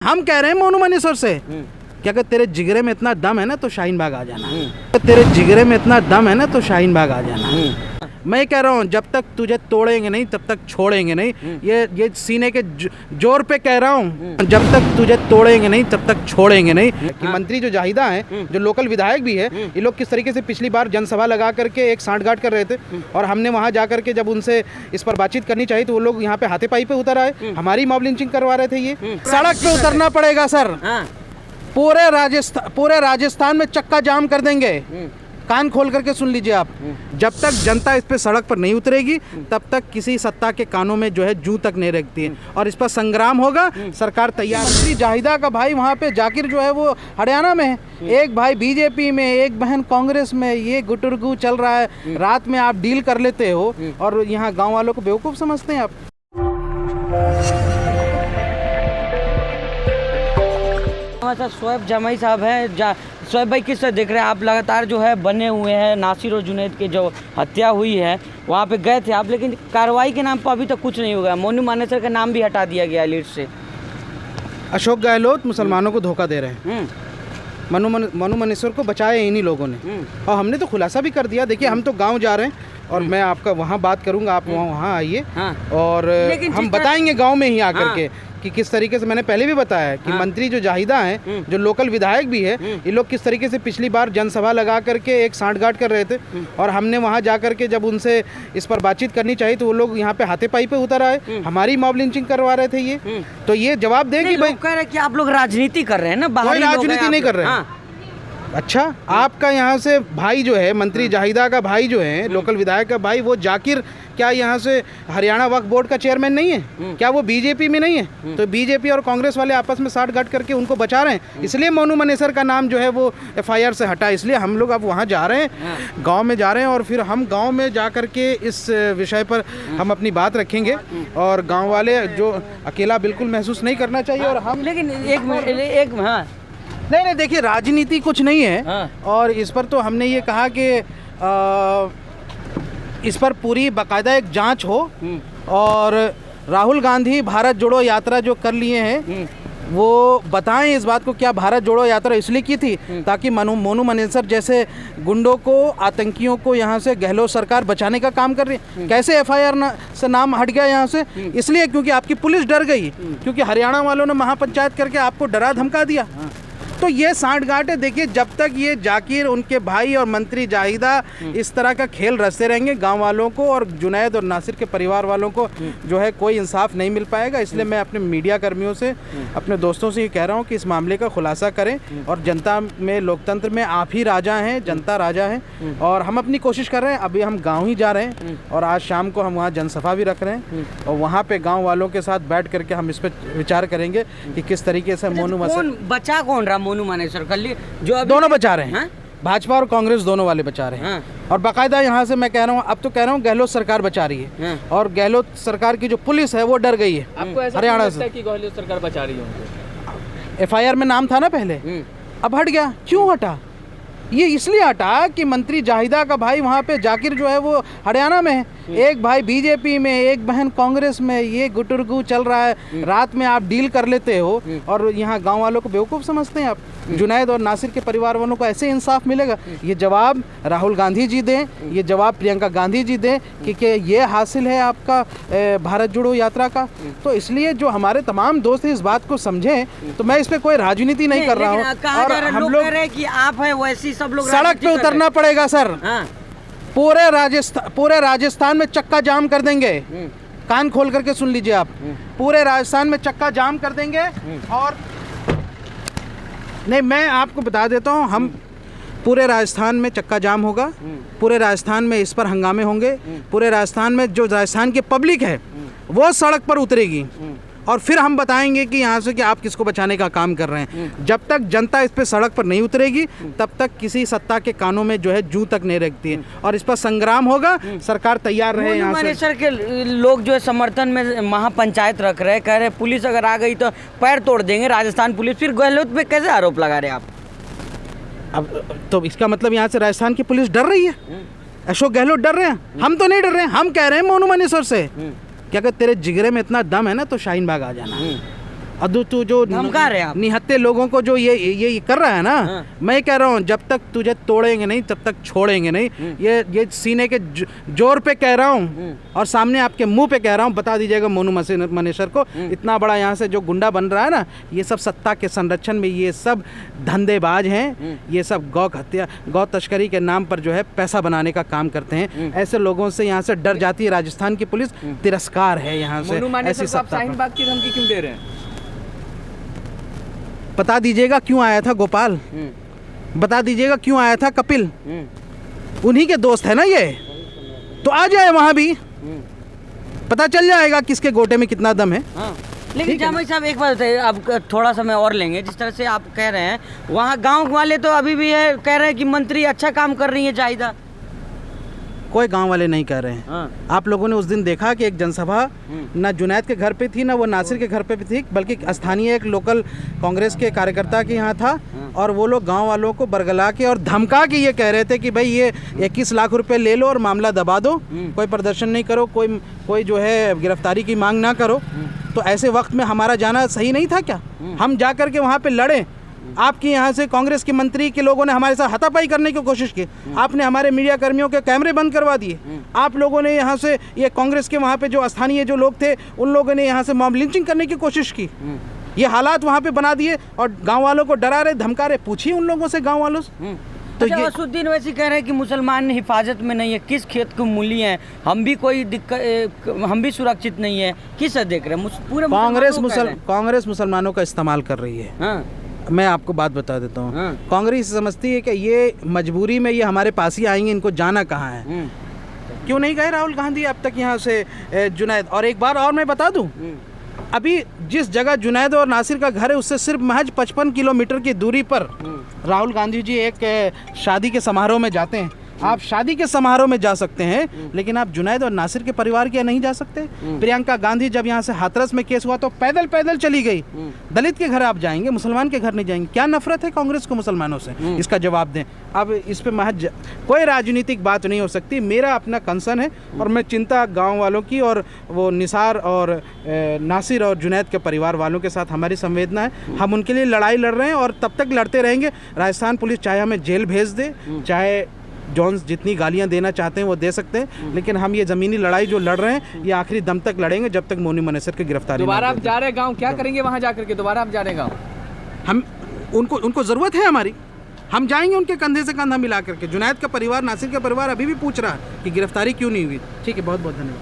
हम कह रहे हैं मोनू मनेसर से कि अगर तेरे जिगरे में इतना दम है ना तो शाहीन बाग आ जाना। तेरे जिगरे में इतना दम है ना तो शाहीन बाग आ जाना। मैं कह रहा हूँ जब तक तुझे तोड़ेंगे नहीं तब तक छोड़ेंगे नहीं। ये सीने के जोर पे कह रहा हूँ, जब तक तुझे तोड़ेंगे नहीं तब तक छोड़ेंगे नहीं। कि मंत्री जो जाहिदा हैं, जो लोकल विधायक भी है, ये लोग किस तरीके से पिछली बार जनसभा लगा करके एक सांठगांठ कर रहे थे और हमने वहाँ जा करके जब उनसे इस पर बातचीत करनी चाहिए तो वो लोग यहाँ पे हाथेपाई पे उतर आए, हमारी मॉब लिंचिंग करवा रहे थे। ये सड़क पे उतरना पड़ेगा सर। पूरे राजस्थान में चक्का जाम कर देंगे। कान खोल करके सुन लीजिए आप। जब तक जनता इस पे सड़क पर नहीं उतरेगी तब तक किसी सत्ता के कानों में जो है जू तक नहीं रखती है और इस पर संग्राम होगा। सरकार तैयार। मंत्री जाहिदा का भाई वहाँ पे जाकिर जो है वो हरियाणा में है, एक भाई बीजेपी में, एक बहन कांग्रेस में। ये गुटुरगू चल रहा है। रात में आप डील कर लेते हो और यहाँ गाँव वालों को बेवकूफ़ समझते हैं आप। शोएब जमाई साहब हैं। शोएब भाई किस तरह देख रहे हैं आप? लगातार जो है बने हुए हैं, नासिर और जुनैद की जो हत्या हुई है वहाँ पे गए थे आप, लेकिन कार्रवाई के नाम पर अभी तक कुछ नहीं होगा। मोनू मानेसर का नाम भी हटा दिया गया लिस्ट से। अशोक गहलोत मुसलमानों को धोखा दे रहे हैं। मोनू मानेसर को बचाया इन्हीं लोगों ने और हमने तो खुलासा भी कर दिया। देखिए हम तो गाँव जा रहे हैं और मैं आपका वहाँ बात करूँगा, आप वहाँ आइए और हम बताएंगे गाँव में ही आकर के कि किस तरीके से। मैंने पहले भी बताया कि मंत्री जो जाहिदा हैं, जो लोकल विधायक भी है, ये लोग किस तरीके से पिछली बार जनसभा लगा करके एक सांठगांठ कर रहे थे और हमने वहाँ जा करके जब उनसे इस पर बातचीत करनी चाहिए तो वो लोग यहाँ पे हाथेपाई पे उतर आए, हमारी मॉब लिंचिंग करवा रहे थे। ये तो ये जवाब देंगे भाई। कह रहे हैं कि आप लोग राजनीति कर रहे हैं ना, कोई राजनीति नहीं कर रहे हैं। अच्छा, आपका यहाँ से भाई जो है, मंत्री जाहिदा का भाई जो है, लोकल विधायक का भाई, वो जाकिर क्या यहाँ से हरियाणा वक्फ बोर्ड का चेयरमैन नहीं है? क्या वो बीजेपी में नहीं है? तो बीजेपी और कांग्रेस वाले आपस में साठ-गांठ करके उनको बचा रहे हैं। इसलिए मोनू मानेसर का नाम जो है वो एफआईआर से हटा। इसलिए हम लोग अब वहाँ जा रहे हैं, गाँव में जा रहे हैं और फिर हम गाँव में जा करके इस विषय पर हम अपनी बात रखेंगे और गाँव वाले जो अकेला बिल्कुल महसूस नहीं करना चाहिए। और हम लेकिन नहीं देखिए, राजनीति कुछ नहीं है और इस पर तो हमने ये कहा कि इस पर पूरी बाकायदा एक जांच हो और राहुल गांधी भारत जोड़ो यात्रा जो कर लिए हैं वो बताएं इस बात को। क्या भारत जोड़ो यात्रा इसलिए की थी ताकि मोनू मानेसर जैसे गुंडों को, आतंकियों को यहाँ से गहलोत सरकार बचाने का काम कर रही है? कैसे एफआईआर से नाम हट गया यहाँ से? इसलिए क्योंकि आपकी पुलिस डर गई, क्योंकि हरियाणा वालों ने महापंचायत करके आपको डरा धमका दिया। तो ये सांठगांठ है। देखिए जब तक ये जाकिर, उनके भाई और मंत्री जाहिदा इस तरह का खेल रचते रहेंगे, गांव वालों को और जुनैद और नासिर के परिवार वालों को जो है कोई इंसाफ नहीं मिल पाएगा। इसलिए मैं अपने मीडिया कर्मियों से, अपने दोस्तों से ये कह रहा हूँ कि इस मामले का खुलासा करें और जनता में, लोकतंत्र में आप ही राजा हैं, जनता राजा है और हम अपनी कोशिश कर रहे हैं। अभी हम गाँव ही जा रहे हैं और आज शाम को हम वहाँ जनसभा भी रख रहे हैं और वहाँ पे गाँव वालों के साथ बैठ करके हम इस पर विचार करेंगे कि किस तरीके से बचा कौन रहा मोनू मानेसर कर लिए? जो दोनों बचा रहे हैं, भाजपा और कांग्रेस दोनों वाले बचा रहे हैं और बाकायदा यहाँ से मैं कह रहा हूँ, अब तो कह रहा हूँ गहलोत सरकार बचा रही है और गहलोत सरकार की जो पुलिस है वो डर गई है। आपको ऐसा हरियाणा से कि गहलोत सरकार बचा रही है उनको? एफआईआर में नाम था ना पहले, अब हट गया। क्यों हटा? ये इसलिए हटा कि मंत्री जाहिदा का भाई वहाँ पे जाकिर जो है वो हरियाणा में है, एक भाई बीजेपी में, एक बहन कांग्रेस में। ये गुटुरगू चल रहा है। रात में आप डील कर लेते हो और यहाँ गांव वालों को बेवकूफ़ समझते हैं आप। जुनैद और नासिर के परिवार वालों को ऐसे इंसाफ मिलेगा? ये जवाब राहुल गांधी जी दें, ये जवाब प्रियंका गांधी जी दें कि ये हासिल है आपका भारत जोड़ो यात्रा का। तो इसलिए जो हमारे तमाम दोस्त इस बात को समझें, तो मैं इस पर कोई राजनीति नहीं कर रहा हूँ। और हम लोग कि आप है वैसी सब लोग सड़क पे उतरना पड़ेगा सर। पूरे राजस्थान में चक्का जाम कर देंगे। कान खोल करके सुन लीजिए आप। पूरे राजस्थान में चक्का जाम कर देंगे और नहीं, मैं आपको बता देता हूँ, हम पूरे राजस्थान में चक्का जाम होगा, पूरे राजस्थान में इस पर हंगामे होंगे, पूरे राजस्थान में जो राजस्थान की पब्लिक है वो सड़क पर उतरेगी और फिर हम बताएंगे कि यहाँ से कि आप किसको बचाने का काम कर रहे हैं। जब तक जनता इस पे सड़क पर नहीं उतरेगी तब तक किसी सत्ता के कानों में जो है जू तक नहीं रखती है और इस पर संग्राम होगा। सरकार तैयार रहे। यहाँ मानेसर के लोग जो है समर्थन में महापंचायत रख रहे हैं, कह रहे पुलिस अगर आ गई तो पैर तोड़ देंगे राजस्थान पुलिस। फिर गहलोत पे कैसे आरोप लगा रहे हैं आप? अब तो इसका मतलब यहाँ से राजस्थान की पुलिस डर रही है, अशोक गहलोत डर रहे हैं। हम तो नहीं डर रहे हैं। हम कह रहे हैं मोनू मानेसर से कि अगर तेरे जिगरे में इतना दम है ना तो शाहीन बाग आ जाना। अदू तू जो धमका रहे हैं आप। निहत्ते लोगों को जो ये कर रहा है ना, हाँ। मैं कह रहा हूँ जब तक तुझे तोड़ेंगे नहीं तब तक छोड़ेंगे नहीं। ये सीने के जोर पे कह रहा हूँ और सामने आपके मुंह पे कह रहा हूँ, बता दीजिएगा मोनू मनेसर को, इतना बड़ा यहाँ से जो गुंडा बन रहा है ना, ये सब सत्ता के संरक्षण में ये सब धंधेबाज हैं, ये सब गौ तस्करी के नाम पर जो है पैसा बनाने का काम करते हैं। ऐसे लोगों से यहाँ से डर जाती है राजस्थान की पुलिस, तिरस्कार है यहाँ से ऐसी सत्ता पर। बात की धमकी क्यों दे रहे हैं? बता दीजिएगा क्यों आया था गोपाल, बता दीजिएगा क्यों आया था कपिल, उन्हीं के दोस्त है ना ये, तो आ जाए वहां भी, पता चल जाएगा किसके गोटे में कितना दम है। हाँ। लेकिन जामई साहब एक बात बताइए, अब थोड़ा समय और लेंगे, जिस तरह से आप कह रहे हैं वहाँ गांव वाले तो अभी भी है कह रहे हैं कि मंत्री अच्छा काम कर रही है जाहिदा। कोई गांव वाले नहीं कह रहे हैं। हाँ। आप लोगों ने उस दिन देखा कि एक जनसभा ना जुनैद के घर पे थी ना वो नासिर के घर पे भी थी, बल्कि स्थानीय एक लोकल कांग्रेस के कार्यकर्ता के यहाँ था, और वो लोग गांव वालों को बरगला के और धमका के ये कह रहे थे कि भाई ये 21 लाख रुपए ले लो और मामला दबा दो, कोई प्रदर्शन नहीं करो, कोई जो है गिरफ्तारी की मांग ना करो। तो ऐसे वक्त में हमारा जाना सही नहीं था क्या? हम जा कर के वहाँ पे लड़े। आपके यहाँ से कांग्रेस के मंत्री के लोगों ने हमारे साथ हाथापाई करने की कोशिश की, आपने हमारे मीडिया कर्मियों के कैमरे बंद करवा दिए, आप लोगों ने यहाँ से ये कांग्रेस के वहाँ पे जो स्थानीय जो लोग थे उन लोगों ने यहाँ से मॉब लिंचिंग करने की कोशिश की, ये हालात वहाँ पे बना दिए और गांव वालों को डरा रहे, धमका रहे। पूछिए उन लोगों से, गांव वालों से। तो अच्छा, असुद्दीन वैसे कह रहे हैं कि मुसलमान हिफाजत में नहीं है, किस खेत को मूली है, हम भी कोई दिक्कत, हम भी सुरक्षित नहीं है, किस देख रहे हैं पूरे कांग्रेस मुसलमानों का इस्तेमाल कर रही है। हाँ। मैं आपको बात बता देता हूँ, कांग्रेस समझती है कि ये मजबूरी में ये हमारे पास ही आएंगे, इनको जाना कहाँ है। क्यों नहीं गए राहुल गांधी अब तक यहाँ से जुनैद? और एक बार और मैं बता दूँ, अभी जिस जगह जुनैद और नासिर का घर है उससे सिर्फ महज 55 किलोमीटर की दूरी पर राहुल गांधी जी एक शादी के समारोह में जाते हैं। आप शादी के समारोह में जा सकते हैं, लेकिन आप जुनैद और नासिर के परिवार के नहीं जा सकते। प्रियंका गांधी जब यहाँ से हाथरस में केस हुआ तो पैदल पैदल चली गई। दलित के घर आप जाएंगे, मुसलमान के घर नहीं जाएंगे। क्या नफरत है कांग्रेस को मुसलमानों से? इसका जवाब दें। अब इस पे महज कोई राजनीतिक बात नहीं हो सकती। मेरा अपना कंसर्न है और मैं चिंता गाँव वालों की और वो निसार और नासिर और जुनैद के परिवार वालों के साथ हमारी संवेदना है। हम उनके लिए लड़ाई लड़ रहे हैं और तब तक लड़ते रहेंगे। राजस्थान पुलिस चाहे हमें जेल भेज दे, चाहे जॉन्स जितनी गालियां देना चाहते हैं वो दे सकते हैं, लेकिन हम ये ज़मीनी लड़ाई जो लड़ रहे हैं ये आखिरी दम तक लड़ेंगे जब तक मोनू मनेसर की गिरफ्तारी। दोबारा आप जा रहे गांव, क्या करेंगे वहां जाकर के? दोबारा आप जा रहे गांव? हम उनको ज़रूरत है हमारी, हम जाएंगे उनके कंधे से कंधा मिला करके। जुनैद का परिवार, नासिर का परिवार अभी भी पूछ रहा है कि गिरफ्तारी क्यों नहीं हुई। ठीक है, बहुत बहुत धन्यवाद।